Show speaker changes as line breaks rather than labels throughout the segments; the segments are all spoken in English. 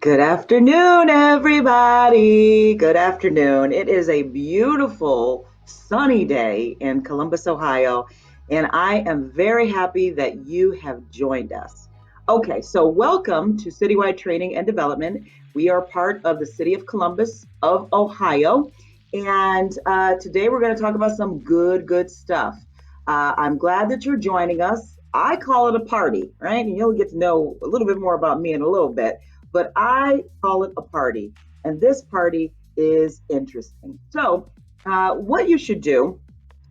Good afternoon, everybody. Good afternoon. It is a beautiful sunny day in Columbus, Ohio, and I am very happy that you have joined us. Okay, so welcome to Citywide Training and Development. We are part of the City of Columbus of Ohio, and today we're going to talk about some good stuff. I'm glad that you're joining us. I call it a party, right? And you'll get to know a little bit more about me in a little bit, but I call it a party. And this party is interesting. So, what you should do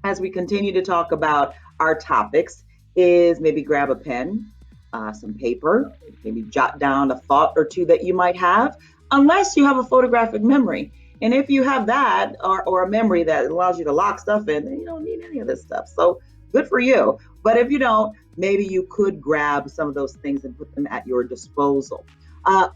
as we continue to talk about our topics is maybe grab a pen, some paper, maybe jot down a thought or two that you might have, unless you have a photographic memory. And if you have that or a memory that allows you to lock stuff in, then you don't need any of this stuff. So good for you. But if you don't, maybe you could grab some of those things and put them at your disposal.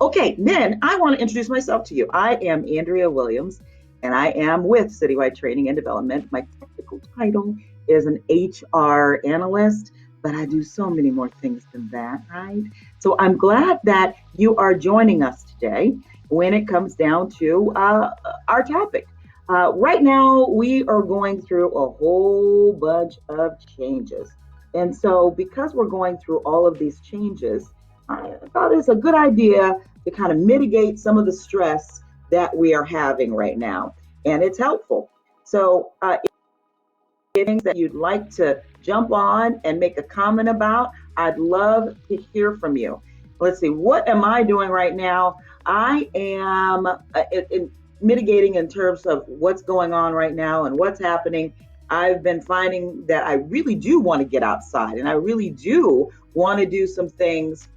Okay, then I want to introduce myself to you. I am Andria Williams, and I am with Citywide Training and Development. My technical title is an HR analyst, but I do so many more things than that, right? So I'm glad that you are joining us today when it comes down to our topic. Right now, we are going through a whole bunch of changes. And so, because we're going through all of these changes, I thought it's a good idea to kind of mitigate some of the stress that we are having right now. And it's helpful. So, things that you'd like to jump on and make a comment about, I'd love to hear from you. Let's see, what am I doing right now? I am mitigating in terms of what's going on right now and what's happening. I've been finding that I really do want to get outside and I really do want to do some things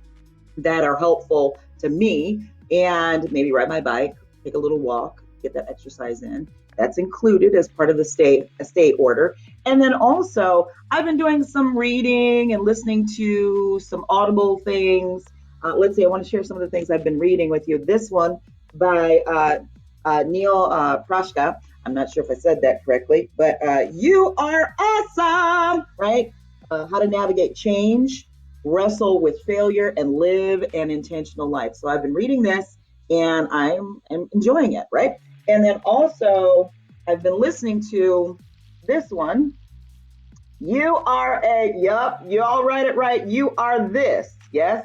that are helpful to me and maybe ride my bike, take a little walk, get that exercise in. That's included as part of the state order. And then also, I've been doing some reading and listening to some Audible things. Let's see, I want to share some of the things I've been reading with you. This one by Neil Prashka. I'm not sure if I said that correctly, but you are awesome, right? How to navigate change, wrestle with failure, and live an intentional life. So I've been reading this and I'm enjoying it, right? And then also, I've been listening to this one. You all read it right. You are this, yes.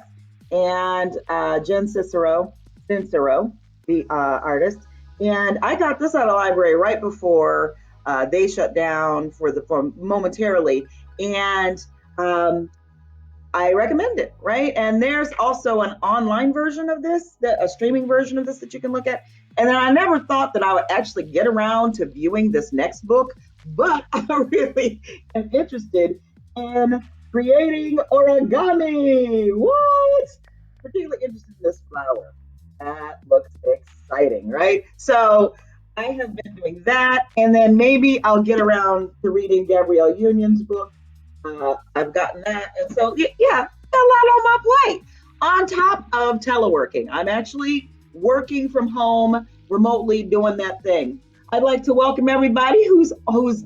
And Jen Cicero, the artist. And I got this out of the library right before they shut down for momentarily. And I recommend it, right? And there's also an online version of this, a streaming version of this that you can look at. And then I never thought that I would actually get around to viewing this next book, but I really am interested in creating origami. What? Particularly interested in this flower. That looks exciting, right? So I have been doing that. And then maybe I'll get around to reading Gabrielle Union's book. I've gotten that. And so, yeah, got a lot on my plate. On top of teleworking, I'm actually working from home remotely doing that thing. I'd like to welcome everybody who's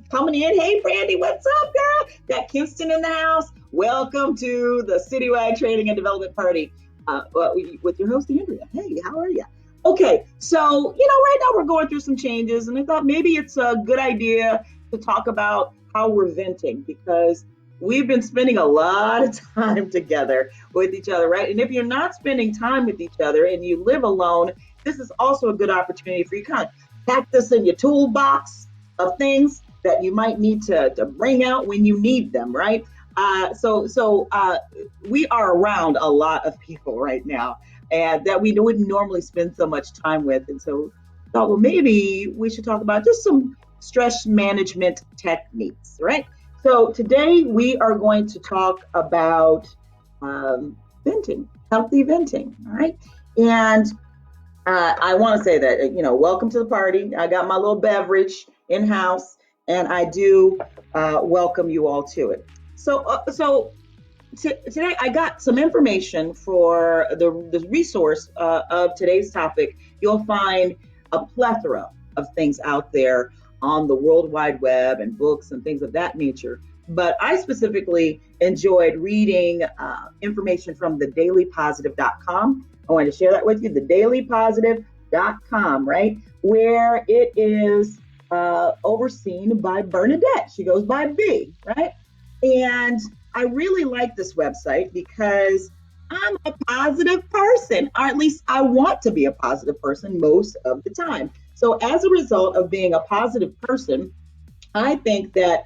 coming in. Hey, Brandy, what's up, girl? Got Kinston in the house. Welcome to the Citywide Training and Development Party with your host, Andria. Hey, how are you? Okay, so, right now we're going through some changes, and I thought maybe it's a good idea to talk about how we're venting because we've been spending a lot of time together with each other, right? And if you're not spending time with each other and you live alone, this is also a good opportunity for you to kind of pack this in your toolbox of things that you might need to bring out when you need them, right? So we are around a lot of people right now and that we wouldn't normally spend so much time with. And so I thought, well, maybe we should talk about just some stress management techniques, right? So today we are going to talk about venting, healthy venting, all right? And I want to say that, welcome to the party. I got my little beverage in-house, and I do welcome you all to it. So today I got some information for the resource of today's topic. You'll find a plethora of things out there on the World Wide Web and books and things of that nature. but I specifically enjoyed reading information from thedailypositive.com. I wanted to share that with you, thedailypositive.com, right? Where it is overseen by Bernadette. She goes by B, right? And I really like this website because I'm a positive person, or at least I want to be a positive person most of the time. So as a result of being a positive person, I think that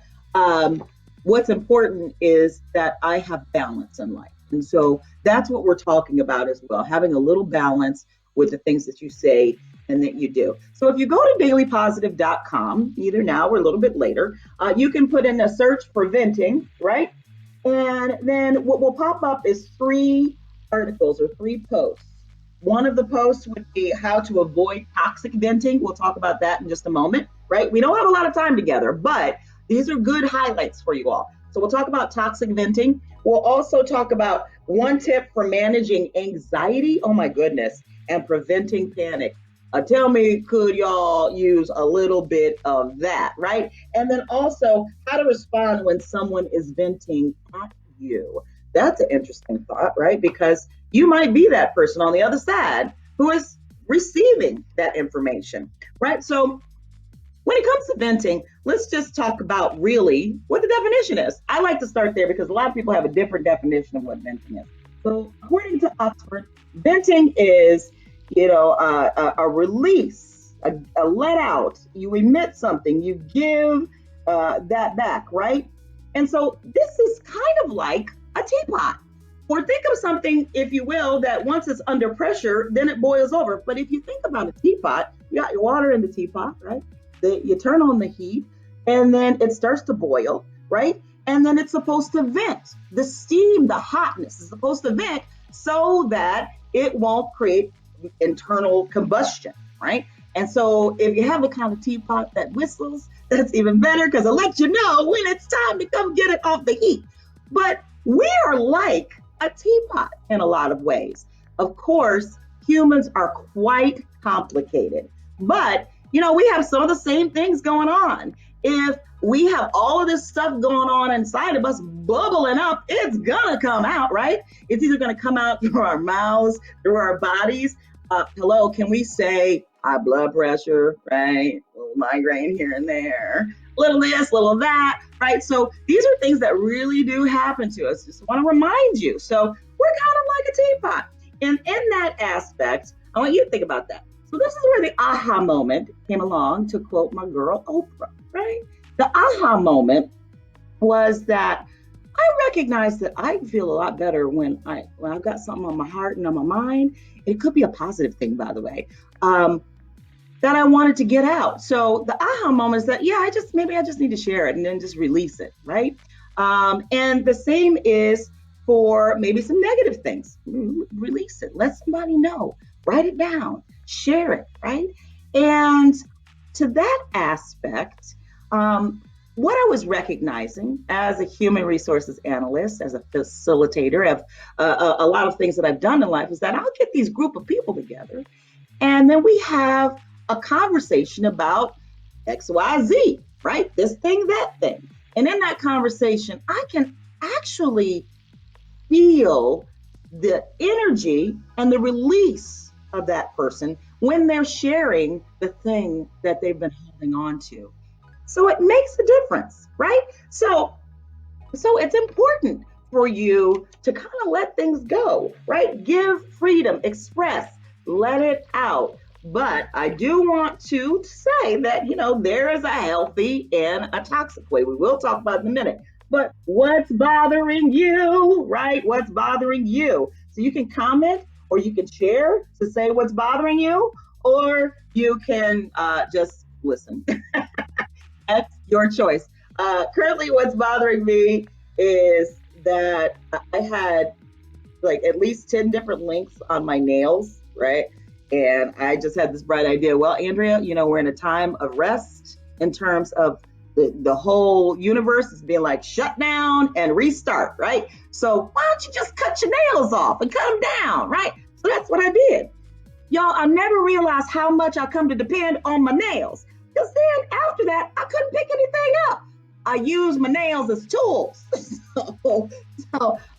what's important is that I have balance in life. And so that's what we're talking about as well, having a little balance with the things that you say and that you do. So if you go to dailypositive.com, either now or a little bit later, you can put in a search for venting, right? And then what will pop up is 3 articles or 3 posts. One of the posts would be how to avoid toxic venting. We'll talk about that in just a moment, right? We don't have a lot of time together, but these are good highlights for you all. So we'll talk about toxic venting. We'll also talk about 1 tip for managing anxiety, oh my goodness, and preventing panic. Tell me, could y'all use a little bit of that, right? And then also how to respond when someone is venting at you. That's an interesting thought, right? Because you might be that person on the other side who is receiving that information, right? So when it comes to venting, let's just talk about really what the definition is. I like to start there because a lot of people have a different definition of what venting is. So according to Oxford, venting is a release, a let out. You emit something, you give that back, right? And so this is kind of like a teapot. Or think of something, if you will, that once it's under pressure, then it boils over. But if you think about a teapot, you got your water in the teapot, right? You turn on the heat, and then it starts to boil, right? And then it's supposed to vent. The steam, the hotness is supposed to vent so that it won't create internal combustion, right? And so if you have a kind of teapot that whistles, that's even better because it lets you know when it's time to come get it off the heat. But we are like a teapot in a lot of ways. Of course, humans are quite complicated, but we have some of the same things going on. If we have all of this stuff going on inside of us bubbling up, it's gonna come out, right? It's either gonna come out through our mouths, through our bodies. Hello, can we say high blood pressure, right? A little migraine here and there, little this, little that, right? So these are things that really do happen to us. Just want to remind you. So we're kind of like a teapot. And in that aspect, I want you to think about that. So this is where the aha moment came along, to quote my girl Oprah, right? The aha moment was that I recognized that I feel a lot better when I've got something on my heart and on my mind. It could be a positive thing, by the way, that I wanted to get out. So the aha moment is that, I just need to share it and then just release it, right? And the same is for maybe some negative things. Release it. Let somebody know. Write it down. Share it, right? And to that aspect, what I was recognizing as a human resources analyst, as a facilitator of a lot of things that I've done in life, is that I'll get these group of people together, and then we have a conversation about XYZ, right? This thing, that thing. And in that conversation, I can actually feel the energy and the release of that person when they're sharing the thing that they've been holding on to. So it makes a difference, right? So it's important for you to kind of let things go, right? Give freedom, express, let it out. But I do want to say that, there is a healthy and a toxic way. We will talk about it in a minute. But what's bothering you, right? What's bothering you? So you can comment, or you can share to say what's bothering you, or you can just listen. That's your choice. Currently, what's bothering me is that I had at least 10 different links on my nails, right? And I just had this bright idea. Well, Andria, we're in a time of rest in terms of the whole universe is being shut down and restart, right? So why don't you just cut your nails off and cut them down, right? So that's what I did. Y'all, I never realized how much I come to depend on my nails. Because then after that, I couldn't pick anything up. I use my nails as tools. so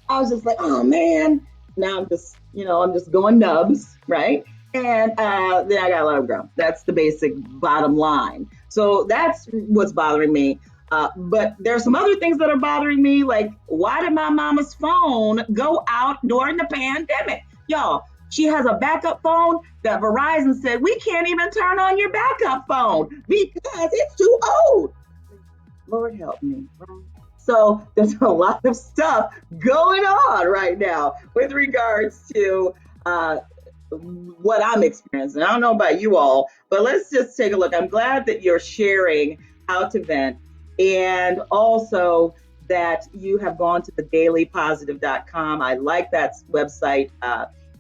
I was just like, oh man. Now I'm just going nubs, right? And then I gotta let them grow. That's the basic bottom line. So that's what's bothering me. But there's some other things that are bothering me, like why did my mama's phone go out during the pandemic? Y'all, she has a backup phone that Verizon said we can't even turn on your backup phone because it's too old. Lord help me. So there's a lot of stuff going on right now with regards to what I'm experiencing. I don't know about you all, but let's just take a look. I'm glad that you're sharing how to vent, and also that you have gone to the dailypositive.com. I like that website.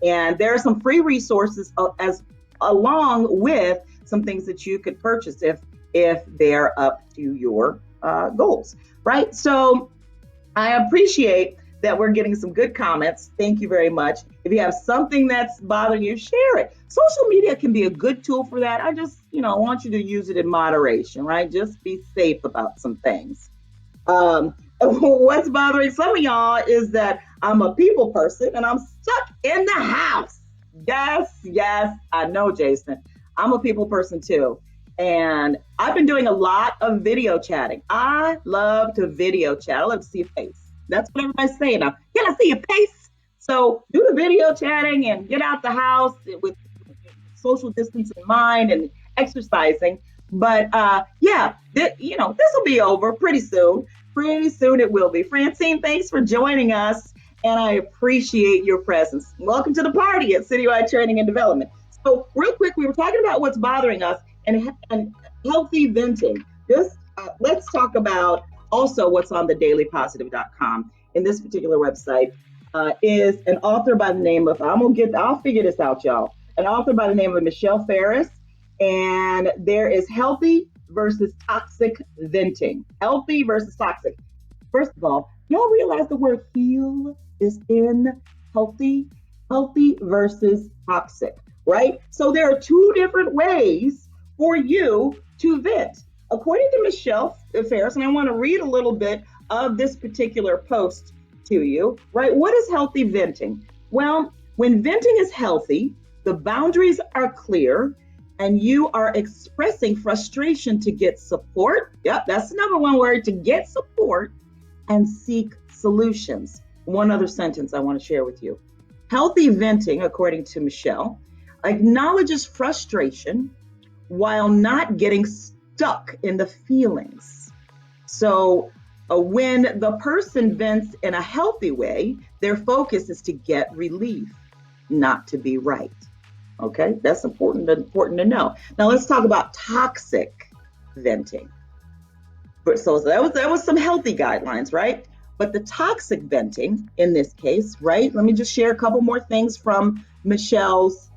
And there are some free resources as along with some things that you could purchase if they're up to your goals, right? So I appreciate that we're getting some good comments. Thank you very much. If you have something that's bothering you, share it. Social media can be a good tool for that. I just, want you to use it in moderation, right? Just be safe about some things. What's bothering some of y'all is that I'm a people person and I'm stuck in the house. Yes, I know, Jason. I'm a people person too. And I've been doing a lot of video chatting. I love to video chat. I love to see your face. That's what everybody's saying now. Can I see your face? So do the video chatting and get out the house with social distance in mind and exercising. But this will be over pretty soon. Pretty soon it will be. Francine, thanks for joining us, and I appreciate your presence. Welcome to the party at Citywide Training and Development. So real quick, we were talking about what's bothering us and healthy venting. Let's talk about also what's on the dailypositive.com. In this particular website is an author by the name of, I'll figure this out, y'all. An author by the name of Michelle Ferris, and there is healthy versus toxic venting. Healthy versus toxic. First of all, y'all realize the word heal is in healthy versus toxic, right? So there are two different ways for you to vent. According to Michelle Ferris, and I want to read a little bit of this particular post to you, right? What is healthy venting? Well, when venting is healthy, the boundaries are clear, and you are expressing frustration to get support. Yep, that's the number one word, to get support and seek solutions. One other sentence I want to share with you. Healthy venting, according to Michelle, acknowledges frustration while not getting stuck in the feelings. So when the person vents in a healthy way, their focus is to get relief, not to be right. Okay, that's important to know. Now let's talk about toxic venting. So that was some healthy guidelines, right? But the toxic venting in this case, right? Let me just share a couple more things from Michelle's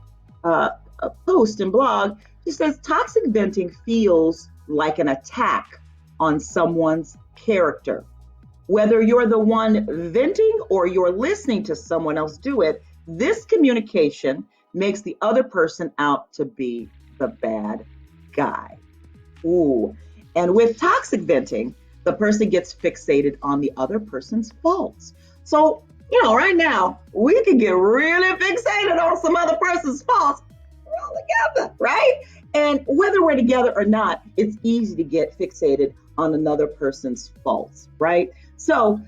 post and blog. She says toxic venting feels like an attack on someone's character. Whether you're the one venting or you're listening to someone else do it, this communication makes the other person out to be the bad guy. Ooh. And with toxic venting, the person gets fixated on the other person's faults. So, right now, we can get really fixated on some other person's faults. We're all together, right? And whether we're together or not, it's easy to get fixated on another person's faults, right? So,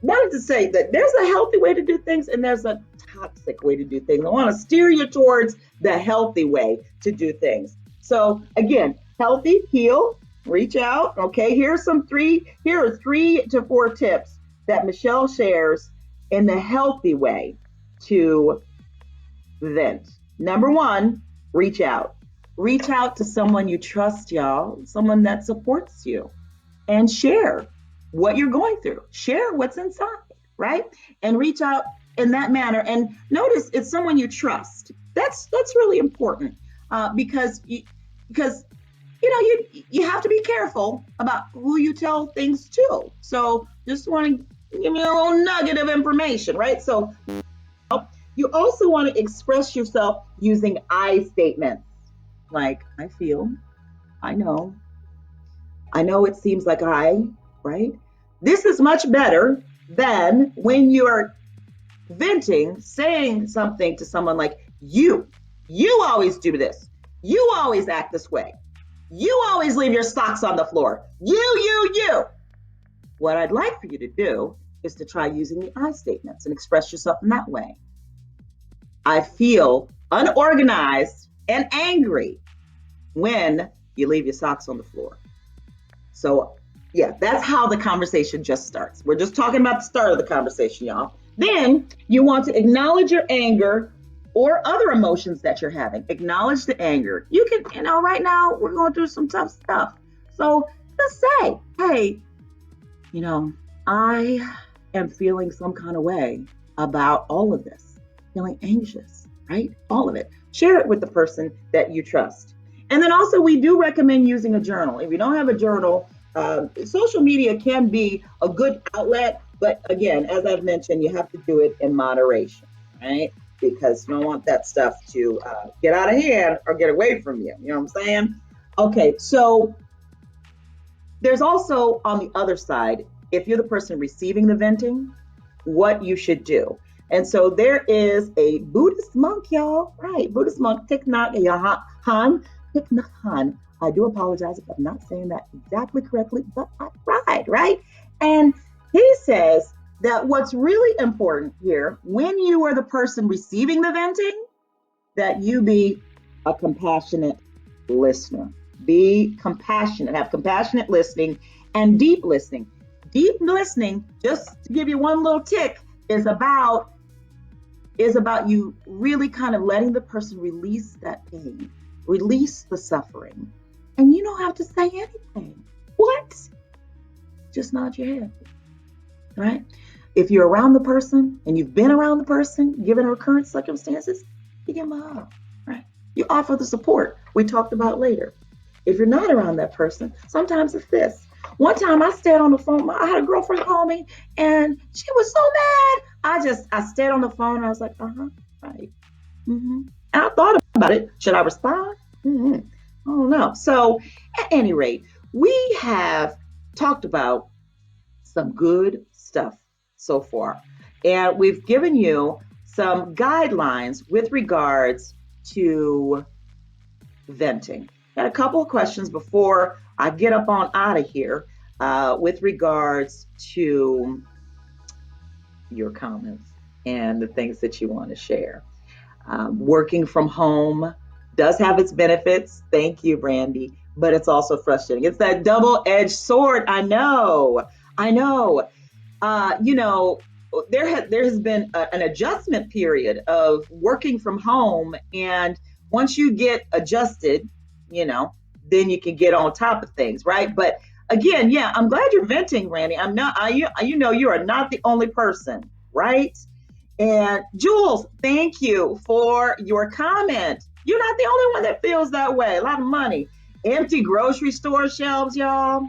wanted to say that there's a healthy way to do things and there's a toxic way to do things. I want to steer you towards the healthy way to do things. So again, healthy, heal, reach out. Okay, here are 3 to 4 tips that Michelle shares in the healthy way to vent. Number 1, reach out. Reach out to someone you trust, y'all, someone that supports you, and share what you're going through. Share what's inside, right? And reach out in that manner. And notice it's someone you trust. That's really important because you have to be careful about who you tell things to. So just want to give me a little nugget of information, right? So you also want to express yourself using I statements, like I feel, I know it seems like I right? This is much better than when you're venting, saying something to someone like, you always do this. You always act this way. You always leave your socks on the floor. You. What I'd like for you to do is to try using the I statements and express yourself in that way. I feel unorganized and angry when you leave your socks on the floor. So yeah, that's how the conversation just starts. We're just talking about the start of the conversation, y'all. Then you want to acknowledge your anger or other emotions that you're having. Acknowledge the anger. You can, right now we're going through some tough stuff. So just say, hey, I am feeling some kind of way about all of this, feeling anxious, right? All of it. Share it with the person that you trust. And then also we do recommend using a journal. If you don't have a journal, social media can be a good outlet, but again, as I've mentioned, you have to do it in moderation, right? Because you don't want that stuff to get out of hand or get away from you. You know what I'm saying? Okay, so there's also on the other side, if you're the person receiving the venting, what you should do. And so there is a Buddhist monk, y'all, right? Buddhist monk, Thich Nhat Hanh. I do apologize if I'm not saying that exactly correctly, but I tried, right? And he says that what's really important here, when you are the person receiving the venting, that you be a compassionate listener. Be compassionate, have compassionate listening and deep listening. Deep listening, just to give you one little tick, is about you really kind of letting the person release that pain, release the suffering. And you don't have to say anything. What? Just nod your head, right? If you're around the person and you've been around the person, given her current circumstances, you give them a hug, right? You offer the support we talked about later. If you're not around that person, sometimes it's this. One time I stayed on the phone. I had a girlfriend call me and she was so mad. I stayed on the phone and I was like, right. And I thought about it. Should I respond? I don't know. So at any rate, we have talked about some good stuff so far. And we've given you some guidelines with regards to venting. Got a couple of questions before I get up on out of here with regards to your comments and the things that you want to share. Working from home does have its benefits. Thank you, Brandy. But it's also frustrating. It's that double-edged sword. I know. There has been an adjustment period of working from home. And once you get adjusted, then you can get on top of things, right? But again, yeah, I'm glad you're venting, Randy. You are not the only person, right? And Jules, thank you for your comment. You're not the only one that feels that way. A lot of money. Empty grocery store shelves, y'all.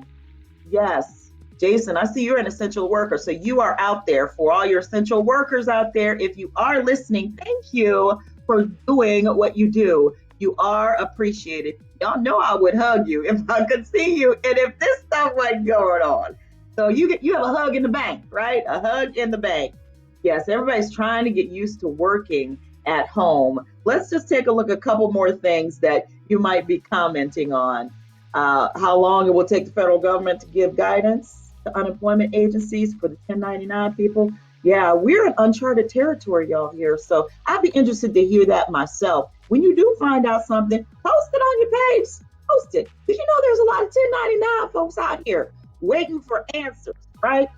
Yes. Jason, I see you're an essential worker. So you are out there. For all your essential workers out there, if you are listening, thank you for doing what you do. You are appreciated. Y'all know I would hug you if I could see you and if this stuff wasn't going on. So you have a hug in the bank, right? A hug in the bank. Yes, everybody's trying to get used to working at home. Let's just take a look at a couple more things that you might be commenting on. How long it will take the federal government to give guidance to unemployment agencies for the 1099 people. Yeah, we're in uncharted territory, y'all, here. So I'd be interested to hear that myself. When you do find out something, post it on your page. Post it. Because there's a lot of 1099 folks out here waiting for answers, right?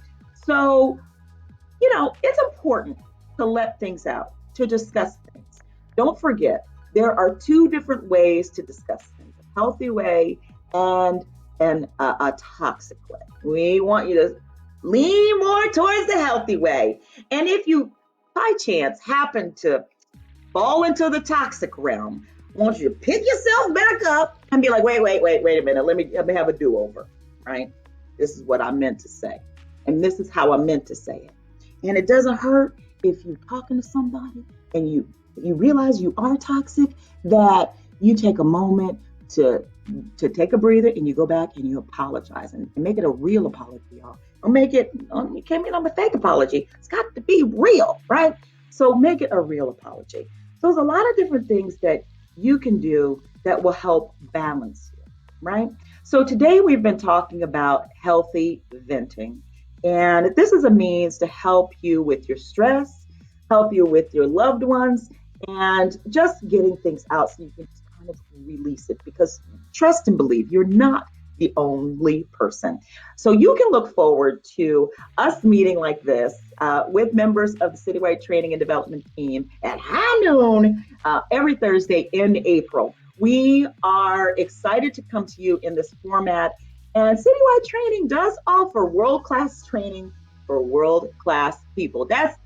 So, it's important to let things out, to discuss things. Don't forget, there are two different ways to discuss things, a healthy way and a toxic way. We want you to lean more towards the healthy way. And if you, by chance, happen to fall into the toxic realm, I want you to pick yourself back up and be like, wait a minute. Let me have a do-over, right? This is what I meant to say. And this is how I meant to say it. And it doesn't hurt if you're talking to somebody and you realize you are toxic, that you take a moment to to take a breather and you go back and you apologize and make it a real apology, y'all. Don't make it, you can't make a fake apology. It's got to be real, right? So make it a real apology. So there's a lot of different things that you can do that will help balance you, right? So today we've been talking about healthy venting. And this is a means to help you with your stress, help you with your loved ones, and just getting things out so you can just kind of release it because trust and believe you're not the only person. So you can look forward to us meeting like this with members of the Citywide Training and Development Team at high noon every Thursday in April. We are excited to come to you in this format. And Citywide Training does offer world-class training for world-class people. That's